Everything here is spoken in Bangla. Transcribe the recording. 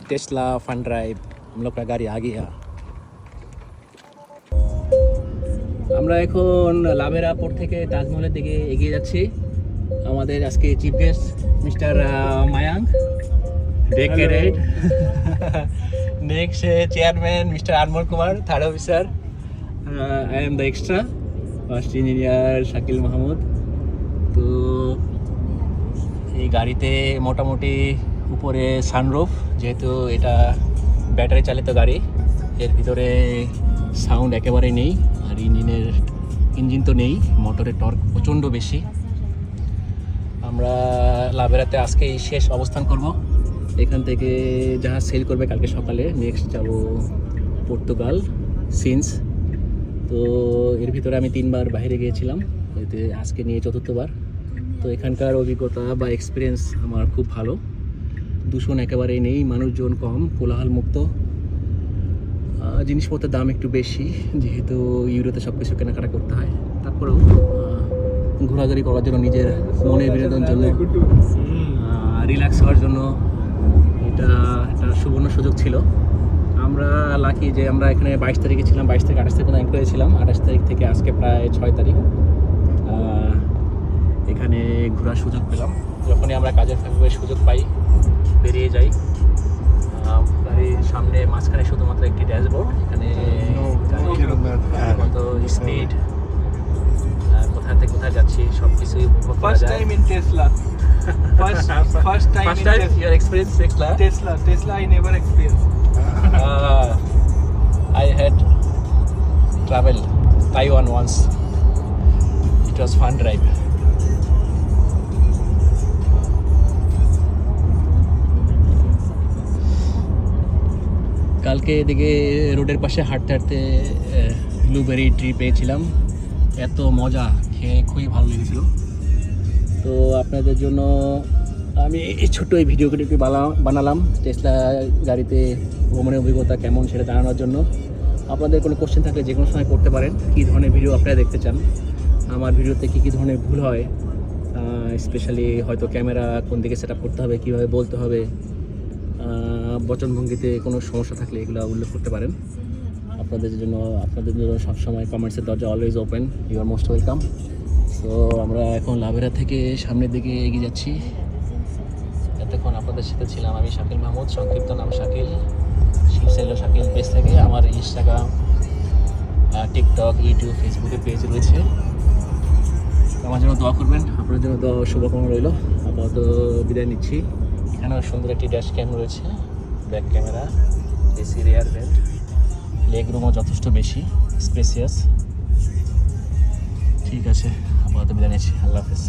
टेस्ला फन ड्राइव हम लोग का गाड़ी आ गया। আমরা এখন লাভেরা পোর্ট থেকে তাজমহলের দিকে এগিয়ে যাচ্ছি। আমাদের আজকে চিফ গেস্ট মিস্টার মায়াঙ্ক ডেকেরেট, next chairman mister Anmol Kumar, third officer I am the extra, first engineer Shakil Mahmud. তো এই গাড়িতে মোটামুটি উপরে সানরুফ, যেহেতু এটা ব্যাটারি চালিত গাড়ি, এর ভিতরে সাউন্ড একেবারেই নেই। আর ইঞ্জিন তো নেই, মোটরের টর্ক প্রচণ্ড বেশি। আমরা লাভেরাতে আজকেই শেষ অবস্থান করব। এখান থেকে জাহাজ সেল করবে কালকে সকালে। নেক্সট যাব পর্তুগাল সিন্স। তো এর ভিতরে আমি 3বার বাইরে গিয়েছিলাম, এতে আজকে নিয়ে 4বার। তো এখানকার অভিজ্ঞতা বা এক্সপিরিয়েন্স আমার খুব ভালো। দূষণ একেবারেই নেই, মানুষজন কম, কোলাহল মুক্ত। জিনিসপত্রের দাম একটু বেশি, যেহেতু ইউরোতে সব কিছু কেনাকাটা করতে হয়। তারপরেও ঘোরাঘুরি করার জন্য, নিজের মনের বিনোদনের জন্য, রিল্যাক্স হওয়ার জন্য এটা একটা সুবর্ণ সুযোগ ছিল। আমরা লাকি যে আমরা এখানে 22 তারিখে ছিলাম, 22 থেকে 28 তারিখ এনক্লোয়ে ছিলাম। 28 তারিখ থেকে আজকে প্রায় 6 তারিখ এখানে ঘোরার সুযোগ পেলাম। যখনই আমরা কাজের ফাঁকে সুযোগ পাই বেরিয়ে যাই। গাড়ির সামনে মাঝখানে শুধুমাত্র একটি ড্যাশবোর্ড, এখানে কত স্পিড, কোথা থেকে কোথায় যাচ্ছি সব কিছুই First time in Tesla. First time in Tesla. Your experience Tesla I never experienced. I had traveled Taiwan once. It was fun drive. কালকে এদিকে রোডের পাশে হাঁটতে হাঁটতে ব্লুবেরি ট্রি পেয়েছিলাম। এত মজা, খেয়ে খুবই ভালো লেগেছিল। তো আপনাদের জন্য আমি এই ছোট্ট এই ভিডিও ক্লিপটি বানালাম টেসলা গাড়িতে ভ্রমণের অভিজ্ঞতা কেমন সেটা জানানোর জন্য। আপনাদের কোনো কোশ্চেন থাকলে যে কোনো সময় করতে পারেন, কী ধরনের ভিডিও আপনারা দেখতে চান, আমার ভিডিওতে কী ধরনের ভুল হয়, স্পেশালি হয়তো ক্যামেরা কোন দিকে সেট আপ করতে হবে, কীভাবে বলতে হবে, বচনভঙ্গিতে কোনো সমস্যা থাকলে এগুলো উল্লেখ করতে পারেন। আপনাদের জন্য সবসময় কমেন্টসের দরজা always open, you are most welcome. So আমরা এখন লাভেরা থেকে সামনের দিকে এগিয়ে যাচ্ছি। এতক্ষণ আপনাদের সাথে ছিলাম আমি শাকিল মাহমুদ, সংক্ষিপ্ত নাম শাকিল, শিবসেল্লো শাকিল পেজ থেকে। আমার ইনস্টাগ্রাম, টিকটক, ইউটিউব, ফেসবুকে পেজ রয়েছে। আমার জন্য দোয়া করবেন, আপনার জন্য দোয়া শুভকামনা রইল। আপাতত বিদায় নিচ্ছি। এখানেও সুন্দর একটি ড্যাশ ক্যাম রয়েছে, back camera, AC rear vent, leg রুমও যথেষ্ট বেশি স্পেসিয়াস। ঠিক আছে, আপাতত বিদায় নিচ্ছি। আল্লাহ হাফেজ।